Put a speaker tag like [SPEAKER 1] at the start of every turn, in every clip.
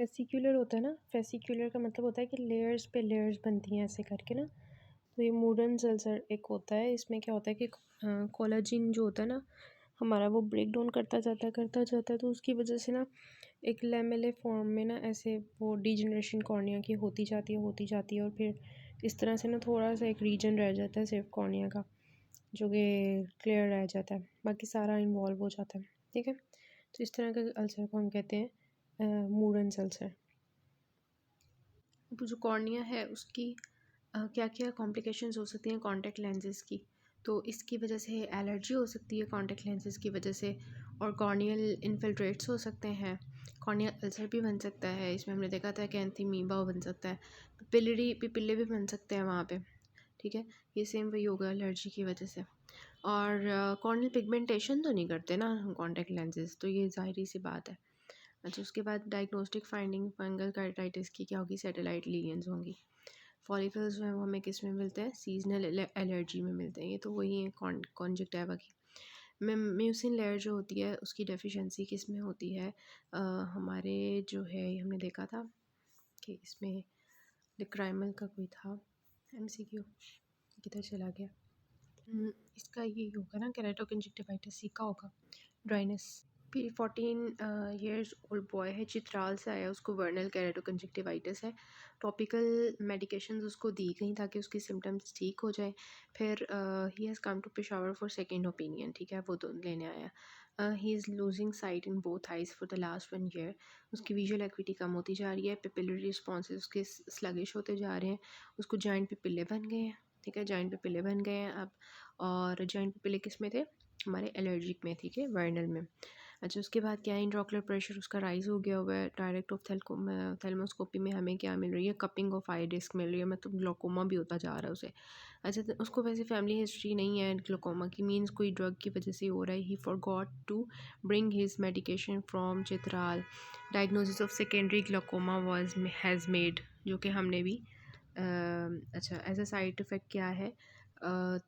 [SPEAKER 1] Fascicular होता है ना, फेसिकुलर का मतलब होता है कि लेयर्स पे लेयर्स बनती हैं ऐसे करके ना। तो ये मूडन्स अल्सर एक होता है, इसमें क्या होता है कि कोलाजिन जो होता है ना हमारा, वो ब्रेक डाउन करता जाता है, तो उसकी वजह से ना एक लेमेले फॉर्म में ना ऐसे वो डिजनरेशन कॉर्निया की होती जाती है और फिर इस तरह से ना थोड़ा सा एक रीजन रह जाता है सिर्फ कॉर्निया का, जो कि क्लियर रह जाता है, बाकी सारा इन्वॉल्व हो जाता है। ठीक है, तो इस तरह के अल्सर को हम कहते हैं मूडन्स अल्सर। अब जो कॉर्निया है उसकी क्या क्या कॉम्प्लिकेशंस हो सकती हैं कॉन्टैक्ट लेंसेज की। तो इसकी वजह से एलर्जी हो सकती है कॉन्टैक्ट लेंसेज की वजह से, और कॉर्नियल इन्फिल्ट्रेट्स हो सकते हैं, कॉर्नियल अल्सर भी बन सकता है। इसमें हमने देखा था कैंथीमीबा बन सकता है, पिपिले भी बन सकते हैं वहाँ पे। ठीक है, ये सेम वही होगा एलर्जी की वजह से। और कॉर्नियल पिगमेंटेशन तो नहीं करते ना कॉन्टैक्ट लेंसेज, तो ये ज़ाहिरी सी बात है। अच्छा, उसके बाद डायग्नोस्टिक फाइंडिंग फंगल केराटिटिस की क्या होगी, सैटेलाइट लीजन्स होंगी। फॉलिकल्स जो है वो हमें किस में मिलते हैं, सीजनल एलर्जी में मिलते हैं। ये तो वही है कॉन्जक्टिवा की। म्यूसिन लेयर जो होती है उसकी डेफिशिएंसी किस में होती है, हमारे जो है हमने देखा था कि इसमें लिक्राइमल का कोई था एमसीक्यू, किधर चला गया। इसका ये होगा ना केराटोकंजक्टिवाइटिस, सी का होगा ड्राइनेस। फिर 14 ओल्ड बॉय है, चित्राल से आया, उसको वर्नल केराटोकंजक्टिवाइटिस है। टॉपिकल मेडिकेशंस उसको दी गई ताकि उसकी सिम्टम्स ठीक हो जाए। फिर he has come to Peshawar for second opinion, ठीक है, वो तो लेने आया। He is losing sight in both eyes for the last 1 year. उसकी विजुअल एक्विटी कम होती जा रही है, पिपिलरी रिस्पॉन्सेज उसके स्लगिश होते जा रहे हैं, उसको जॉइंट पिपिले बन गए हैं। ठीक है, जॉइंट पिपिले बन गए हैं अब। और जॉइंट पिपिले किस में थे, हमारे एलर्जिक में, ठीक है, वर्नल में। अच्छा, उसके बाद क्या है, इंट्राओकुलर प्रेशर उसका राइज हो गया हुआ है। डायरेक्ट ऑफ थैल्मोस्कोपी में हमें क्या मिल रही है, कपिंग ऑफ आई डिस्क मिल रही है, मतलब ग्लोकोमा भी होता जा रहा है उसे। अच्छा, तो उसको वैसे फैमिली हिस्ट्री नहीं है ग्लोकोमा की, मीन्स कोई ड्रग की वजह से हो रहा है। He forgot to bring his medication from Chitral. Diagnosis of secondary glaucoma was has made, जो कि हमने भी अच्छा, एज अ साइड इफ़ेक्ट क्या है,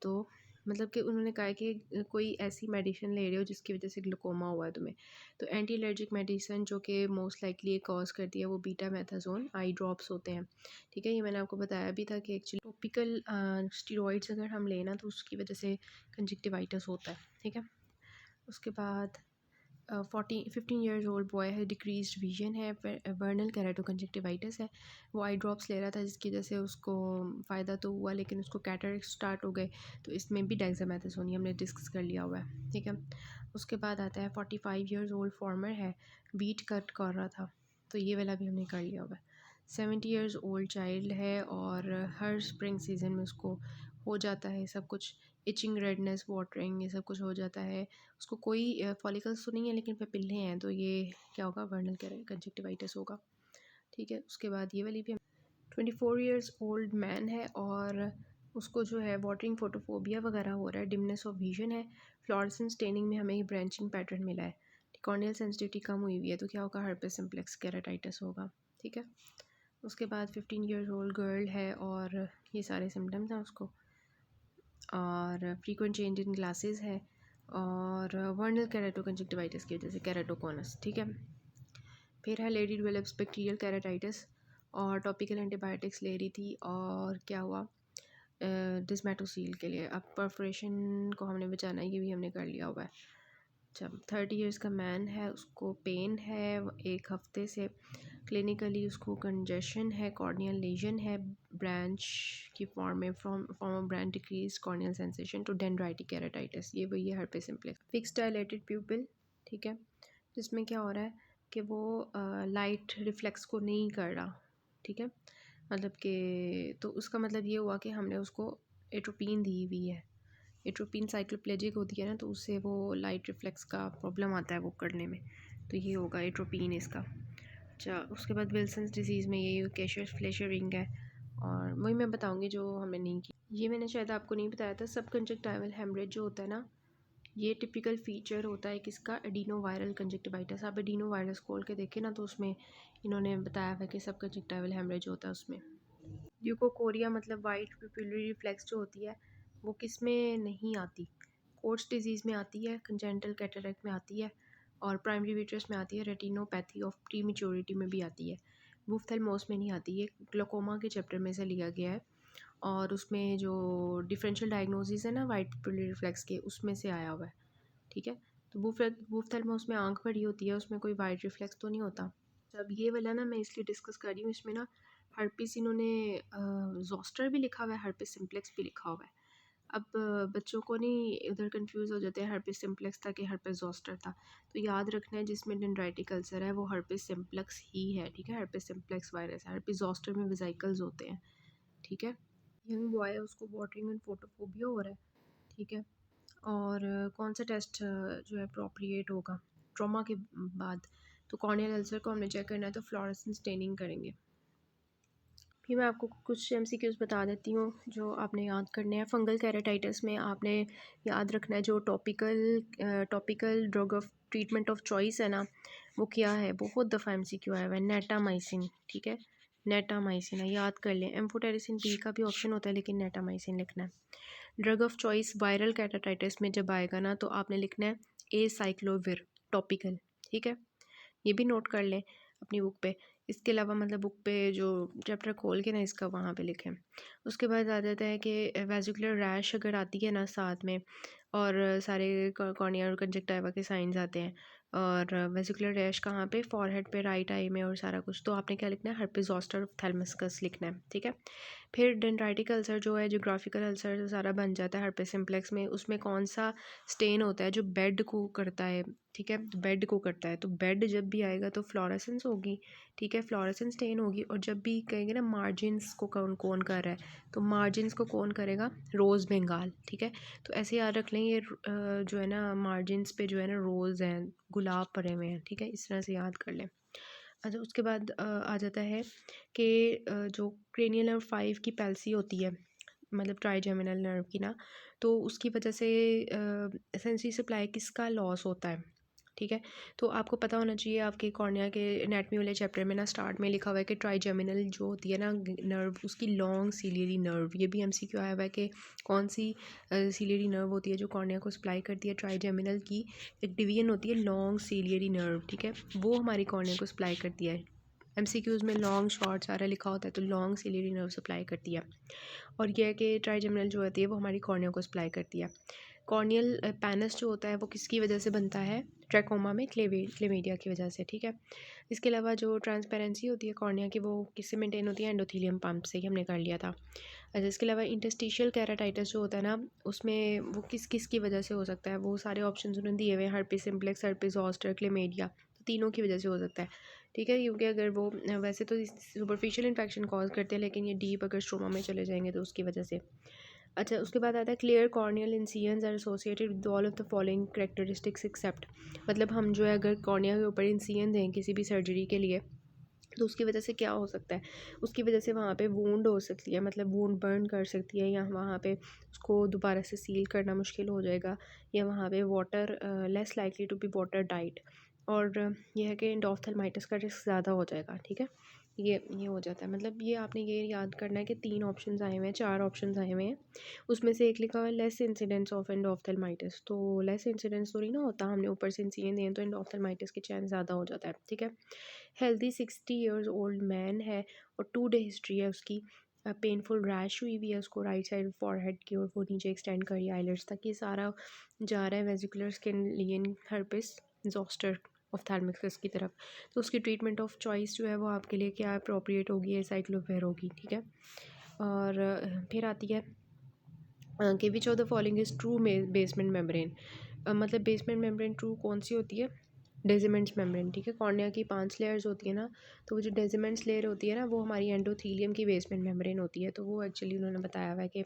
[SPEAKER 1] तो मतलब कि उन्होंने कहा है कि कोई ऐसी मेडिसिन ले रहे हो जिसकी वजह से ग्लूकोमा हुआ है तुम्हें, तो एंटी एलर्जिक मेडिसिन जो कि मोस्ट लाइकली ये कॉज करती है वो बीटामेथासोन आई ड्रॉप्स होते हैं। ठीक है, ये मैंने आपको बताया भी था कि एक्चुअली टॉपिकल स्टीरॉइड्स अगर हम लेना तो उसकी वजह से कंजक्टिवाइटिस होता है। ठीक है, उसके बाद 15 ईयर्स ओल्ड बॉय है, डिक्रीज विजन है, वर्नल केराटोकंजक्टिवाइटिस है। वो आई ड्रॉप्स ले रहा था जिसकी वजह से उसको फ़ायदा तो हुआ, लेकिन उसको कैटरेक्ट स्टार्ट हो गए, तो इसमें भी डेक्सामेथासोन हमने डिस्कस कर लिया हुआ है। ठीक है, उसके बाद आता है 45 ईयर्स ओल्ड फार्मर है, वीट कट कर रहा था, तो ये वाला भी हमने कर लिया हुआ है। 70 ईयर्स ओल्ड चाइल्ड है और हर स्प्रिंग सीजन में उसको हो जाता है सब कुछ, इचिंग, रेडनेस, वाटरिंग, ये सब कुछ हो जाता है। उसको कोई फॉलिकल्स तो नहीं है लेकिन पेपिल्ले हैं, तो ये क्या होगा, वर्नल कंजक्टिवाइटिस होगा। ठीक है, उसके बाद ये वाली भी 24 ईयर्स ओल्ड मैन है और उसको जो है वाटरिंग फोटोफोबिया वगैरह हो रहा है, डिमनेस ऑफ विजन है, फ्लोरेसेंस स्टेनिंग में हमें ब्रांचिंग पैटर्न मिला है, कॉर्नियल सेंसिटिविटी कम हुई हुई है, तो क्या होगा, हर्पेस सिम्प्लेक्स केराटाइटिस होगा। ठीक है, उसके बाद 15 ईयर्स ओल्ड गर्ल है और ये सारे सिम्टम्स हैं उसको, और फ्रीक्वेंट चेंज इन ग्लासेस है, और वर्नल केराटोकंजक्टिवाइटिस की वजह से केराटोकोनस। ठीक है, फिर है लेडी डेवलप्स बैक्टीरियल केराटाइटिस और टॉपिकल एंटीबायोटिक्स ले रही थी, और क्या हुआ, डिस्मेटोसील के लिए। अब परफोरेशन को हमने बचाना है, ये भी हमने कर लिया हुआ है। जब 30 ईयर्स का मैन है, उसको पेन है 1 हफ्ते से, क्लिनिकली उसको कंजेशन है, कॉर्नियल लीजन है, ब्रांच की फॉर्म में, form of branch decrease corneal sensation to dendritic keratitis, ये वही है herpes simplex. Fix dilated pupil, ठीक है, जिसमें क्या हो रहा है कि वो लाइट रिफ्लेक्स को नहीं कर रहा। ठीक है, मतलब कि तो उसका मतलब ये हुआ कि हमने उसको एट्रोपिन दी हुई है। एट्रोपिन साइक्लोप्लेजिक होती है ना, तो उससे वो लाइट रिफ्लेक्स का प्रॉब्लम आता है वो करने में, तो ये होगा एट्रोपिन इसका। अच्छा, उसके बाद विल्सन्स डिजीज़ में ये कैशियस फ्लेशर रिंग है, और वही मैं बताऊंगी जो हमने नहीं की। ये मैंने शायद आपको नहीं बताया था, सब कंजक्टाइवल हेमरेज जो होता है ना, ये टिपिकल फीचर होता है किसका, एडिनो वायरल कंजक्टिवाइटिस। आप एडिनो वायरस खोल के देखें ना, तो उसमें इन्होंने बताया हुआ कि सब कंजक्टाइवल हेमरेज होता है उसमें। ल्यूकोकोरिया मतलब वाइट पिपिलरी रिफ्लेक्स जो होती है वो किस में नहीं आती, कोर्ट्स डिजीज़ में आती है, कंजेंटल कैटरेक्ट में आती है, और प्राइमरी विट्रस में आती है, रेटिनोपैथी ऑफ प्रीमेच्योरिटी में भी आती है, बुफ्थेल्मोस में नहीं आती। ये ग्लोकोमा के चैप्टर में से लिया गया है और उसमें जो डिफरेंशियल डायग्नोसिस है ना वाइट पिलरी रिफ्लेक्स के, उसमें से आया हुआ है, ठीक है। तो बुफ्थेल्मोस में आंख बड़ी होती है, उसमें कोई वाइट रिफ्लेक्स तो नहीं होता। जब ये वाला ना मैं इसलिए डिस्कस कर रही हूँ, इसमें ना हर्पिस इन्होंने जोस्टर भी लिखा हुआ है, हर्पिस सिम्प्लेक्स भी लिखा हुआ है। अब बच्चों को नहीं उधर कंफ्यूज हो जाते हैं, हर्पिस सिम्प्लेक्स था कि हर्पिस जोस्टर था। तो याद रखना है जिसमें डेंड्राइटिक अल्सर है वो हर्पिस सिम्प्लेक्स ही है, ठीक है। हर्पिस सिम्प्लेक्स वायरस है, हर्पिस जोस्टर में वेसिकल्स होते हैं, ठीक है। यंग बॉय है, उसको वाटरिंग एंड फोटोफोबिया हो रहा है, ठीक है। और कौन सा टेस्ट जो है अप्रोप्रिएट होगा ट्रॉमा के बाद, तो कॉर्नियल अल्सर को हमने चेक करना है तो फ्लोरेसेंस स्टेनिंग करेंगे। फिर मैं आपको कुछ एमसीक्यूज़ बता देती हूँ जो आपने याद करने हैं। फंगल कैराटाइटिस में आपने याद रखना है जो topical drug of treatment of choice है ना, वो क्या है, बहुत दफ़ा एमसीक्यू आया हुआ है, नेटामाइसिन, ठीक है। नेटामाइसिन है, याद कर लें। एम्फोटेरिसिन बी का भी ऑप्शन होता है लेकिन नेटामाइसिन लिखना है। ड्रग ऑफ चॉइस वायरल कैटाटाइटिस में जब आएगा ना तो आपने लिखना है ए साइक्लोविर टॉपिकल, ठीक है। ये भी नोट कर लें अपनी बुक पे। इसके अलावा मतलब बुक पे जो चैप्टर खोल के ना इसका वहाँ पे लिखें। उसके बाद आ जाता है कि वेजिकुलर रैश अगर आती है ना साथ में, और सारे कॉर्निया और कंजक्टिवा के साइंस आते हैं, और वेजिकुलर रैश कहाँ पे, फॉरहेड पे, राइट आई में और सारा कुछ, तो आपने क्या लिखना है, हर्पिस जोस्टर ऑप्थेल्मिस्कस लिखना है, ठीक है। फिर डेंड्राइटिक अल्सर जो है, जोग्राफिकल अल्सर सारा बन जाता है हर्पिस सिम्प्लेक्स में। उसमें कौन सा स्टेन होता है जो बेड को करता है, ठीक है, तो बेड को करता है, तो बेड जब भी आएगा तो फ्लोरेसेंस होगी, ठीक है, फ्लोरेसेंस स्टेन होगी। और जब भी कहेंगे ना मार्जिन्स को कौन कौन कर रहा है, तो मार्जिन्स को कौन करेगा, रोज़ बंगाल, ठीक है। तो ऐसे याद रख लें, ये जो है ना मार्जिन्स पे जो है ना रोज़ हैं, गुलाब पड़े हुए हैं, ठीक है, इस तरह से याद कर लें। अच्छा, उसके बाद आ जाता है कि जो क्रेनियल नर्व 5 की पैल्सी होती है, मतलब ट्राइजेमिनल नर्व की ना, तो उसकी वजह से सेंसरी सप्लाई किसका लॉस होता है, ठीक है। तो आपको पता होना चाहिए, आपके कॉर्निया के एनाटमी वाले चैप्टर में ना स्टार्ट में लिखा हुआ है कि ट्राइजेमिनल जो होती है ना नर्व, उसकी लॉन्ग सीलियरी नर्व, ये भी एमसीक्यू आया हुआ है कि कौन सी सीलियरी नर्व होती है जो कॉर्निया को सप्लाई करती है। ट्राइजेमिनल की एक डिवीजन होती है लॉन्ग सीलियरी नर्व, ठीक है, वो हमारी कॉर्निया को सप्लाई करती है। एमसीक्यूज़ में लॉन्ग शॉर्ट सारा लिखा होता है, तो लॉन्ग सीलियरी नर्व सप्लाई करती है। और यह है कि ट्राइजेमिनल जो होती है वो हमारी कॉर्निया को सप्लाई करती है। कॉर्नियल पैनस जो होता है वो किसकी वजह से बनता है, ट्रैकोमा में क्लेमेडिया की वजह से, ठीक है। इसके अलावा जो ट्रांसपेरेंसी होती है कॉर्निया की, वो किससे मेंटेन होती है, एंडोथेलियम पंप से, ही हमने कर लिया था। अच्छा, इसके अलावा इंटरस्टिशियल कैराटाइटिस जो होता है ना, उसमें वो किस किस की वजह से हो सकता है, वो सारे ऑप्शन उन्होंने दिए हुए हैं, herpes simplex, herpes zoster, chlamydia, तो तीनों की वजह से हो सकता है, ठीक है। क्योंकि अगर वो वैसे तो सुपरफिशियल इन्फेक्शन कॉज करते हैं, लेकिन ये डीप अगर स्ट्रोमा में चले जाएंगे तो उसकी वजह से। अच्छा, उसके बाद आता है clear corneal incisions are associated with all of the following characteristics except, मतलब हम जो है अगर कॉर्निया के ऊपर इंसिजन दें किसी भी सर्जरी के लिए, तो उसकी वजह से क्या हो सकता है, उसकी वजह से वहाँ पे वूंड हो सकती है, मतलब वूंड बर्न कर सकती है, या वहाँ पे उसको दोबारा से सील करना मुश्किल हो जाएगा, या वहाँ पे water less likely to be water diet, और यह है कि एंडोफ्थल्माइटिस का रिस्क ज़्यादा हो जाएगा, ठीक है। ये हो जाता है, मतलब ये आपने ये याद करना है कि 3 ऑप्शंस आए हुए हैं, 4 ऑप्शंस आए हुए हैं, उसमें से एक लिखा हुआ है लेस इंसिडेंस ऑफ एंडोफ्थल्माइटिस, तो लेस इंसिडेंस तो नहीं ना होता, हमने ऊपर से इंसिडेंस दिए तो एंडोफ्थल्माइटिस की चांस ज़्यादा हो जाता है, ठीक है। हेल्दी 60 ईयर्स ओल्ड मैन है और 2 डे हिस्ट्री है उसकी, पेनफुल रैश हुई हुई है उसको राइट साइड फॉरहेड की, और वो नीचे एक्सटेंड करी आईलेट्स तक, ये सारा जा रहा है वेजिकुलर स्किन लियन हर्पिस जोस्टर ऑफ्थेल्मिकस की तरफ। तो उसकी ट्रीटमेंट ऑफ चॉइस जो है वो आपके लिए क्या अप्रोप्रिएट होगी, साइक्लोफेर होगी, ठीक है। और फिर आती है कि which of the following is true basement membrane, मतलब बेसमेंट मेम्ब्रेन ट्रू कौन सी होती है, डेजिमेंट्स मेम्ब्रेन, ठीक है। कॉर्निया की 5 लेयर्स होती है ना, तो वो जो डेजिमेंट्स लेयर होती है ना वो हमारी एंडोथीलियम की बेसमेंट मेम्ब्रेन होती है, तो वो एक्चुअली उन्होंने बताया हुआ है कि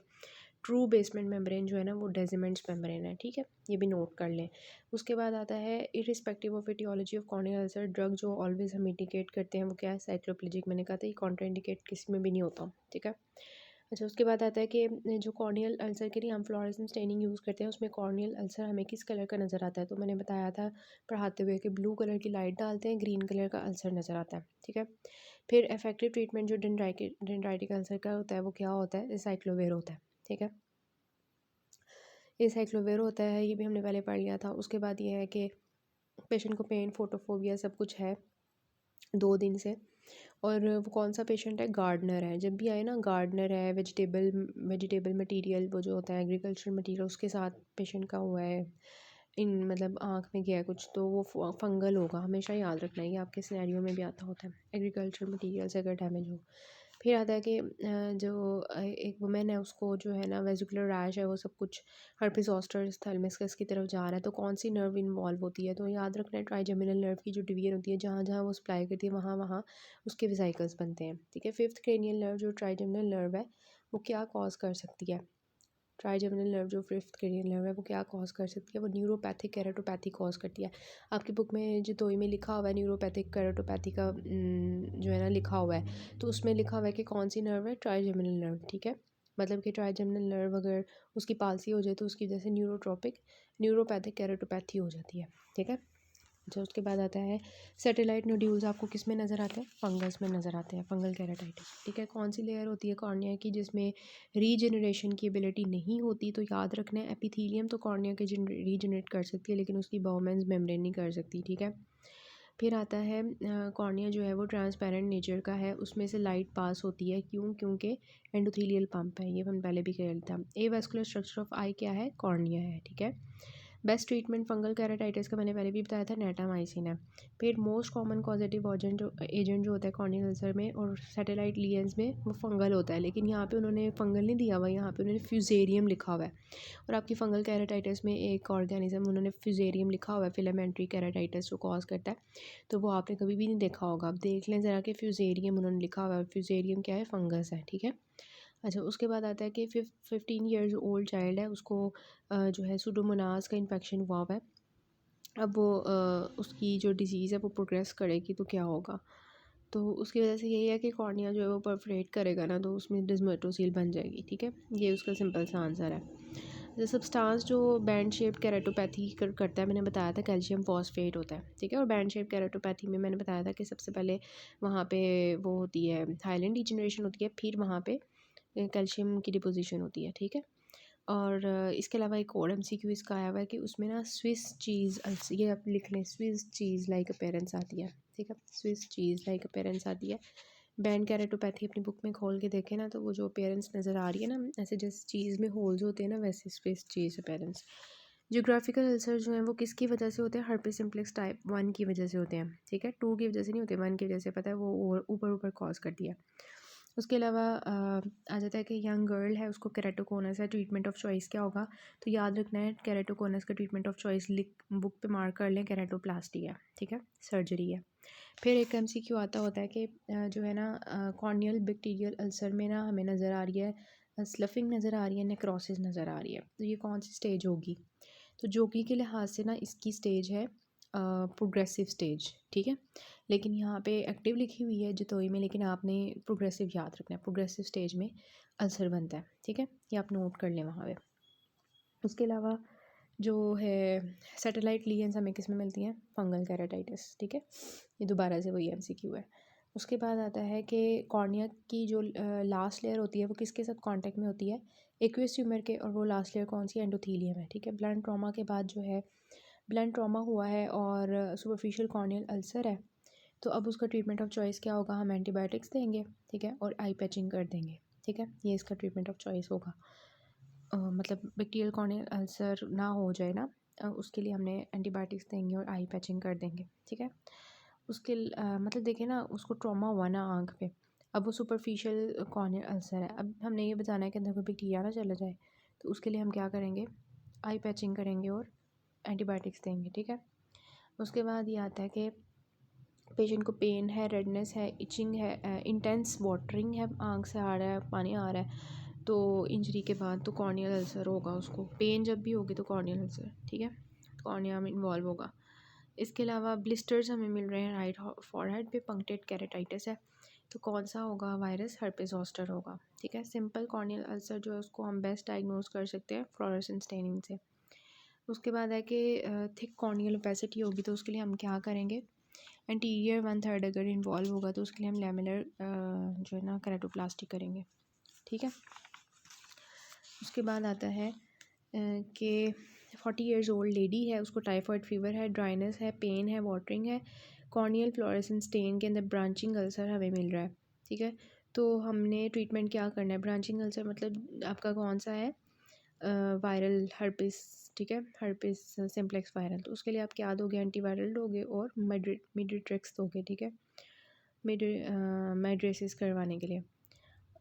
[SPEAKER 1] ट्रू बेसमेंट मेम्ब्रेन जो है ना वो डेजिमेंट्स मेम्ब्रेन है, ठीक है, ये भी नोट कर लें। उसके बाद आता है irrespective of aetiology of corneal ulcer, drug जो ऑलवेज हम इंडिकेट करते हैं वो क्या है, साइक्लोप्लेजिक, मैंने कहा था ये कॉन्ट्राइंडिकेट किसी में भी नहीं होता, ठीक है। अच्छा, उसके बाद आता है कि जो कॉर्नियल अल्सर के लिए हम फ्लोरेसेंस स्टेनिंग यूज़ करते हैं, उसमें कॉर्नियल अल्सर हमें किस कलर का नज़र आता है, तो मैंने बताया था पढ़ाते हुए कि ब्लू कलर की लाइट डालते हैं, ग्रीन कलर का अल्सर नज़र आता है, ठीक है। फिर इफेक्टिव ट्रीटमेंट जो डेंड्राइटिक अल्सर का होता है वो क्या होता है, साइक्लोवेर होता है, ठीक है। ये साइक्लोवेर होता है, ये भी हमने पहले पढ़ लिया था। उसके बाद ये है कि पेशेंट को पेन, फोटोफोबिया सब कुछ है 2 दिन से। और वो कौन सा पेशेंट है? गार्डनर है। जब भी आए ना, गार्डनर है, वेजिटेबल मटेरियल वो जो होता है एग्रीकल्चर मटेरियल, उसके साथ पेशेंट का हुआ है, इन मतलब आँख में गया है कुछ, तो वो फंगल होगा। हमेशा याद रखना है, ये आपके सिनेरियो में भी आता होता है एग्रीकल्चर मटेरियल से अगर डैमेज हो। फिर आता है कि एक वुमेन है, उसको जो है ना वेजिकुलर रैश है, वो सब कुछ हर्पिस जोस्टर थैलेमस की तरफ जा रहा है, तो कौन सी नर्व इन्वॉल्व होती है? तो याद रखना है ट्राइजेमिनल नर्व की जो डिवीजन होती है, जहाँ जहाँ वो सप्लाई करती है वहाँ वहाँ उसके वेसिकल्स बनते हैं। ठीक है। फिफ्थ क्रेनियल नर्व जो ट्राइजेमिनल नर्व है वो क्या कॉज कर सकती है? ट्राइजेमिनल नर्व जो फिफ्थ क्रेनियल नर्व है वो क्या कॉज कर सकती है? वो न्यूरोपैथिक केराटोपैथी कॉज करती है। आपकी बुक में जो दोई में लिखा हुआ है न्यूरोपैथिक केराटोपैथी का जो है ना लिखा हुआ है, तो उसमें लिखा हुआ है कि कौन सी नर्व है? Trigeminal nerve. ठीक है। मतलब कि ट्राइजेमिनल नर्व अगर उसकी पालसी हो जाए तो उसकी वजह से न्यूरोपैथिक केराटोपैथी हो जाती है। ठीक है। अच्छा, उसके बाद आता है सैटेलाइट नोड्यूल्स। आपको किस में नज़र आते हैं? फंगस में नज़र आते हैं, फंगल केराटाइटिस। ठीक है। कौन सी लेयर होती है कॉर्निया की जिसमें रीजनरेशन की एबिलिटी नहीं होती? तो याद रखना है एपिथीलियम तो कॉर्निया के रीजनरेट कर सकती है, लेकिन उसकी बाउमेंस मेम्ब्रेन नहीं कर सकती। ठीक है। फिर आता है कॉर्निया जो है वो ट्रांसपेरेंट नेचर का है, उसमें से लाइट पास होती है। क्यों? क्योंकि एंडोथेलियल पंप है, ये हम पहले भी कह था। ए वेस्कुलर स्ट्रक्चर ऑफ आई क्या है? कॉर्निया है। ठीक है। बेस्ट ट्रीटमेंट फंगल केराटाइटिस का मैंने पहले भी बताया था, नेटामाइसिन है। फिर मोस्ट कॉमन कॉजेटिव एजेंट जो होता है कॉर्नियल अल्सर में और सैटेलाइट लीजेंस में वो फंगल होता है, लेकिन यहाँ पे उन्होंने फंगल नहीं दिया हुआ, यहाँ पे उन्होंने फ्यूजेरियम लिखा हुआ है। और आपकी फंगल केराटाइटिस में एक ऑर्गेनिज्म उन्होंने फ्यूजेरियम लिखा हुआ है, फिलामेंट्री केराटाइटिस जो कॉज करता है, तो वो आपने कभी भी नहीं देखा होगा। आप देख लें ज़रा कि फ्यूजेरियम उन्होंने लिखा हुआ है, फ्यूजेरियम क्या है? फंगस है। ठीक है। अच्छा, उसके बाद आता है कि 15 ईयर्स ओल्ड चाइल्ड है, उसको जो है सुडोमोनास का इन्फेक्शन हुआ है। अब वो उसकी जो डिज़ीज़ है वो प्रोग्रेस करेगी तो क्या होगा? तो उसकी वजह से यही है कि कॉर्निया जो है वो परफोरेट करेगा ना, तो उसमें डिस्मेटोसील बन जाएगी। ठीक है। ये उसका सिंपल सा आंसर है। जो सब्सटेंस जो बैंड शेप केराटोपैथी करता है, मैंने बताया था कैल्शियम फॉस्फेट होता है। ठीक है। और बैंड शेप केराटोपैथी में मैंने बताया था कि सबसे पहले वहाँ पे वो होती है हाइलैंड डिजनरेशन होती है, फिर वहाँ पे कैल्शियम की डिपोजिशन होती है। ठीक है। और इसके अलावा एक और MCQ इसका आया हुआ है कि उसमें ना स्विस चीज़, ये आप लिख लें, स्विस चीज़ लाइक अपेरेंस आती है। ठीक है। स्विस चीज़ लाइक अपेरेंस आती है। बैंड कैरेटोपैथी अपनी बुक में खोल के देखें ना, तो वो जो अपेरेंस नज़र आ रही है ना, ऐसे जैसे चीज़ में होल्स होते हैं ना, वैसे Swiss cheese appearance. Geographical ulcer जो है वो किसकी वजह से होते हैं? हर्पिस सिम्प्लेक्स टाइप 1 की वजह से होते हैं। ठीक है। 2 की वजह से नहीं होते, 1 की वजह से, पता है वो ऊपर ऊपर कॉज करती है। उसके अलावा आ जाता है कि यंग गर्ल है, उसको केराटोकोनस है, ट्रीटमेंट ऑफ चॉइस क्या होगा? तो याद रखना है केराटोकोनस का ट्रीटमेंट ऑफ चॉइस लिख बुक पे मार्क कर लें, केराटोप्लास्टी है। ठीक है। सर्जरी है। फिर एक MCQ आता होता है कि जो है ना कॉर्नियल बैक्टीरियल अल्सर में ना हमें नज़र आ रही है स्लफिंग नज़र आ रही है, नेक्रोसिस नज़र आ रही है, तो ये कौन सी स्टेज होगी? तो जोगी के लिहाज से ना इसकी स्टेज है प्रोग्रेसिव स्टेज। ठीक है। लेकिन यहाँ पे एक्टिव लिखी हुई है जतोई में, लेकिन आपने प्रोग्रेसिव याद रखना है, प्रोग्रेसिव स्टेज में अल्सर बनता है। ठीक है। ये आप नोट कर लें वहाँ पे। उसके अलावा जो है सैटेलाइट लीजेंस हमें किस में मिलती हैं? Fungal keratitis. ठीक है। ये दोबारा से वही MCQ है। उसके बाद आता है कि कॉर्निया की जो लास्ट लेयर होती है वो किसके साथ कांटेक्ट में होती है? एक्वियस ट्यूमर के, और वो लास्ट लेयर कौन सी? एंडोथेलियम है। ठीक है। ब्लंट ट्रॉमा के बाद जो है ब्लंट ट्रॉमा हुआ है और सुपरफिशियल कॉर्नियल अल्सर है, तो अब उसका ट्रीटमेंट ऑफ चॉइस क्या होगा? हम एंटीबायोटिक्स देंगे। ठीक है। और आई पैचिंग कर देंगे। ठीक है। ये इसका ट्रीटमेंट ऑफ चॉइस होगा। मतलब बैक्टीरियल कॉर्नियल अल्सर ना हो जाए ना, उसके लिए हमने एंटीबायोटिक्स देंगे और आई पैचिंग कर देंगे। ठीक है। उसके मतलब देखिए ना, उसको ट्रॉमा हुआ ना आँख पे, अब वो सुपरफिशियल कॉर्नियल अल्सर है, अब हमने ये बताना है कि अंदर कोई बैक्टीरिया ना चला जाए, तो उसके लिए हम क्या करेंगे? आई पैचिंग करेंगे और एंटीबायोटिक्स देंगे। ठीक है। उसके बाद ये आता है कि पेशेंट को पेन है, रेडनेस है, इचिंग है, इंटेंस वाटरिंग है, आँख से आ रहा है, पानी आ रहा है, तो इंजरी के बाद तो कॉर्नियल अल्सर होगा उसको। पेन जब भी होगी तो कॉर्नियल अल्सर। ठीक है। कॉर्निया में इन्वॉल्व होगा। इसके अलावा ब्लिस्टर्स हमें मिल रहे हैं राइट फॉरहेड पे, पंक्टेड केराटाइटिस है, तो कौन सा होगा? वायरस हर्पिस जोस्टर होगा। ठीक है। सिंपल कॉर्नियल अल्सर जो है उसको हम बेस्ट डायग्नोज कर सकते हैं फ्लोरेसेंस स्टेनिंग से। उसके बाद है कि थिक कॉर्नियल ओपेसिटी होगी, तो उसके लिए हम क्या करेंगे? एंटीरियर 1/3 अगर इन्वॉल्व होगा तो उसके लिए हम लैमेलर जो है ना केराटोप्लास्टी करेंगे। ठीक है। उसके बाद आता है कि 40 ईयर्स ओल्ड लेडी है, उसको टाइफॉइड फीवर है, ड्राइनेस है, पेन है, वाटरिंग है, कॉर्नियल फ्लोरेसेंस स्टेन के अंदर ब्रांचिंग अल्सर हमें मिल रहा है, ठीक है। तो हमने ट्रीटमेंट क्या करना है, ब्रांचिंग अल्सर मतलब आपका कौन सा है, वायरल हर्पिस, ठीक है, हर्पिस सिम्प्लेक्स वायरल, तो उसके लिए आप क्या दोगे, एंटीवायरल दोगे और मीडिट्रिक्स दोगे, ठीक है, मेड्रेसिस करवाने के लिए।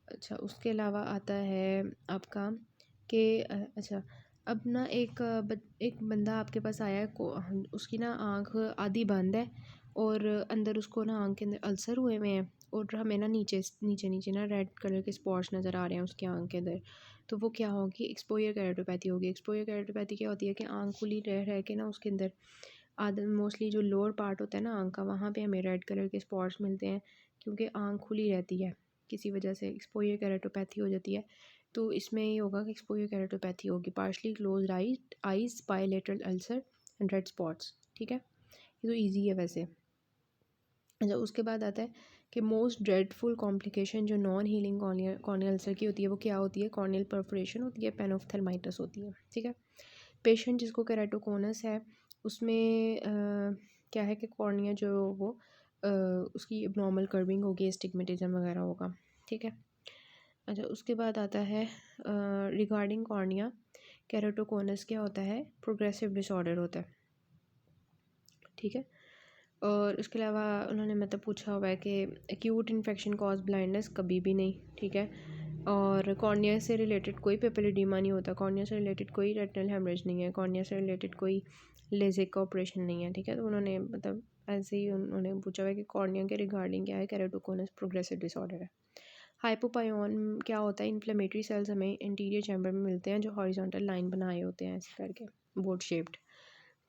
[SPEAKER 1] अच्छा, उसके अलावा आता है आपका कि अच्छा, अब ना एक बंदा आपके पास आया है, उसकी ना आँख आधी बंद है और अंदर उसको ना आँख के अंदर अल्सर हुए हुए हैं और हमें ना नीचे नीचे नीचे ना रेड कलर के स्पॉट्स नज़र आ रहे हैं उसकी आँख के अंदर। तो वो क्या होगी, एक्सपोजर केराटोपैथी होगी। एक्सपोजर केराटोपैथी क्या होती है कि आँख खुली रह रह के ना उसके अंदर मोस्टली जो लोअर पार्ट होता है ना आँख का, वहाँ पे हमें रेड कलर के स्पॉट्स मिलते हैं क्योंकि आँख खुली रहती है, किसी वजह से एक्सपोजर केराटोपैथी हो जाती है। तो इसमें ये होगा कि एक्सपोजर केराटोपैथी होगी, partially closed eyes, bilateral ulcer and red spots, ठीक है। ये तो ईजी है वैसे। अच्छा, उसके बाद आता है कि मोस्ट ड्रेडफुल कॉम्प्लिकेशन जो नॉन हीलिंग कॉर्नियल अल्सर की होती है वो क्या होती है, कॉर्नियल परफोरेशन होती है, पेनोफ्थेल्माइटिस होती है, ठीक है। पेशेंट जिसको केराटोकोनस है उसमें क्या है कि कॉर्निया जो वो उसकी एब्नॉर्मल कर्विंग होगी, एस्टिग्मेटिज्म वगैरह होगा, ठीक है। अच्छा, उसके बाद आता है रिगार्डिंग कॉर्निया, केराटोकोनस क्या होता है, प्रोग्रेसिव डिसऑर्डर होता है, ठीक है। और उसके अलावा उन्होंने मतलब पूछा हुआ है कि एक्यूट इन्फेक्शन कॉज ब्लाइंडनेस, कभी भी नहीं, ठीक है। और कॉर्निया से रिलेटेड कोई पेपिलोडीमा नहीं होता, कॉर्निया से रिलेटेड कोई रेटिनल हेमरेज नहीं है, कॉर्निया से रिलेटेड कोई लेजिक का ऑपरेशन नहीं है, ठीक है। तो उन्होंने मतलब ऐसे ही उन्होंने पूछा हुआ है कि कॉर्निया के रिगार्डिंग क्या है, केराटोकोनस प्रोग्रेसिव डिसऑर्डर है। हाइपोपायोन क्या होता है, इन्फ्लेमेटरी सेल्स हमें इंटीरियर चैम्बर में मिलते हैं जो हॉरिजॉन्टल लाइन बनाए होते हैं ऐसे करके, बोट शेप्ड,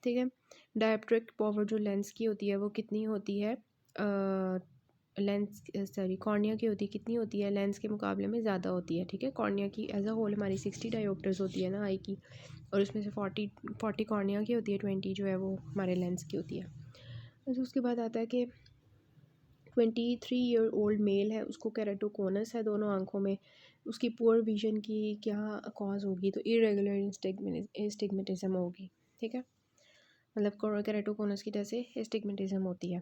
[SPEAKER 1] ठीक है। डायप्ट्रिक पावर जो लेंस की होती है वो कितनी होती है, लेंस सॉरी कॉर्निया की होती है, कितनी होती है, लेंस के मुकाबले में ज़्यादा होती है, ठीक है। कॉर्निया की एज अ होल हमारी 60 डायोप्टर्स होती है ना आई की, और उसमें से 40 कॉर्निया की होती है, 20 जो है वो हमारे लेंस की होती है। तो उसके बाद आता है कि 23 ईयर ओल्ड मेल है, उसको केराटोकोनस है दोनों आँखों में, उसकी पुअर विजन की क्या कॉज होगी, तो इरेगुलर एस्टिग्मेटिज्म होगी, ठीक है। मतलब केराटोकोनस की जैसे एस्टिग्मेटिज्म होती है।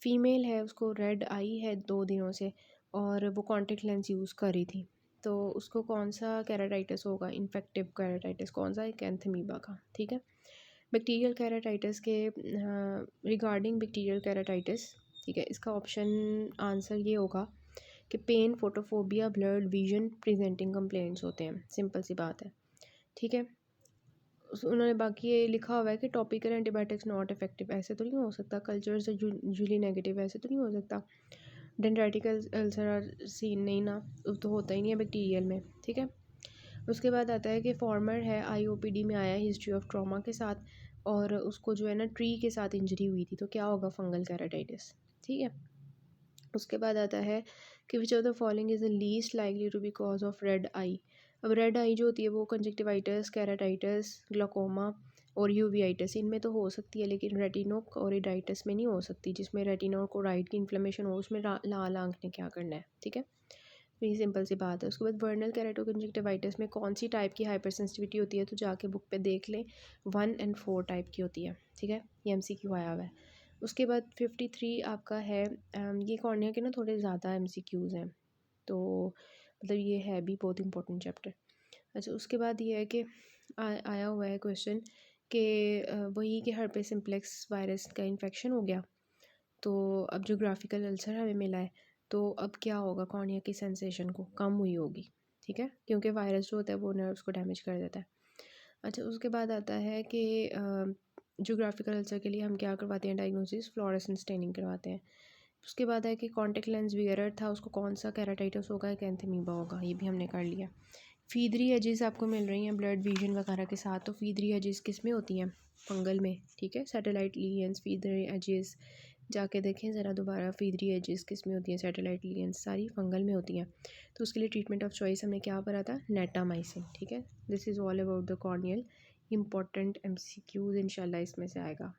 [SPEAKER 1] फ़ीमेल है, उसको रेड आई है 2 दिनों से और वो कॉन्टेक्ट लेंस यूज़ कर रही थी, तो उसको कौन सा केराटाइटिस होगा, इन्फेक्टिव केराटाइटिस, कौन सा, कैंथेमीबा का, ठीक है। बैक्टीरियल केराटाइटिस के रिगार्डिंग बैक्टीरियल केराटाइटिस, ठीक है, इसका ऑप्शन आंसर ये होगा कि pain, photophobia, blurred vision presenting complaints होते हैं, सिंपल सी बात है, ठीक है। उन्होंने बाकी ये लिखा हुआ है कि टॉपिकल एंटीबायोटिक्स नॉट इफेक्टिव, ऐसे तो नहीं हो सकता, कल्चर से यूजली नेगेटिव, ऐसे तो नहीं हो सकता, डेंड्राइटिक अल्सर सीन नहीं ना, तो होता ही नहीं है बैक्टीरियल में, ठीक है। उसके बाद आता है कि फॉर्मर है, आईओपीडी में आया हिस्ट्री ऑफ ट्रॉमा के साथ और उसको जो है ना ट्री के साथ इंजरी हुई थी, तो क्या होगा, फंगल केराटाइटिस, ठीक है। उसके बाद आता है कि which of the following is the least likely to be cause of red eye. अब रेड आई जो होती है वो कंजक्टिवाइटिस, केराटाइटिस, ग्लाकोमा और यूवीआइटिस, इनमें तो हो सकती है, लेकिन रेटिनोकोराइडाइटिस में नहीं हो सकती, जिसमें रेटिनोकोराइड की इन्फ्लेमेशन हो, उसमें लाल आंख ने क्या करना है, ठीक है। तो ये सिंपल सी बात है। उसके बाद वर्नल केराटोकंजक्टिवाइटिस में कौन सी टाइप की हाइपर सेंसिटिविटी होती है, तो जाके बुक पे देख लें, 1 और 4 टाइप की होती है, ठीक है, ये MCQ आया हुआ है। उसके बाद 53 आपका है, ये कॉर्निया के ना थोड़े ज़्यादा MCQs हैं, तो मतलब ये है भी बहुत इंपॉर्टेंट चैप्टर। अच्छा, उसके बाद ये है कि आया हुआ है क्वेश्चन कि वही कि हर्पेस सिम्प्लेक्स वायरस का इन्फेक्शन हो गया, तो अब जो ग्राफिकल अल्सर हमें मिला है, तो अब क्या होगा, कॉर्निया की सेंसेशन को कम हुई होगी, ठीक है, क्योंकि वायरस जो होता है वो नर्व्स को डैमेज कर देता है। अच्छा, उसके बाद आता है कि ज्योग्राफिकल अल्सर के लिए हम क्या करवाते हैं, डायग्नोसिस फ्लोरेसेंस स्टेनिंग करवाते हैं। उसके बाद है कि कॉन्टेक्ट लेंस वियरर था, उसको कौन सा केराटाइटिस होगा, कैंथेमीबा होगा, ये भी हमने कर लिया। फीदरी एजेस आपको मिल रही हैं ब्लड विजन वगैरह के साथ, तो फीदरी एजेस किस में होती हैं, फंगल में, ठीक है। सैटेलाइट लीनियंस, फीदरी एजेस जाके देखें ज़रा दोबारा, फीदरी एजेस किस में होती हैं, सैटेलाइट लीनियंस सारी फंगल में होती हैं। तो उसके लिए ट्रीटमेंट ऑफ चॉइस हमने क्या पढ़ा था, नेटामाइसिन, ठीक है। This is all about the corneal, important MCQs इंशाल्लाह इसमें से आएगा।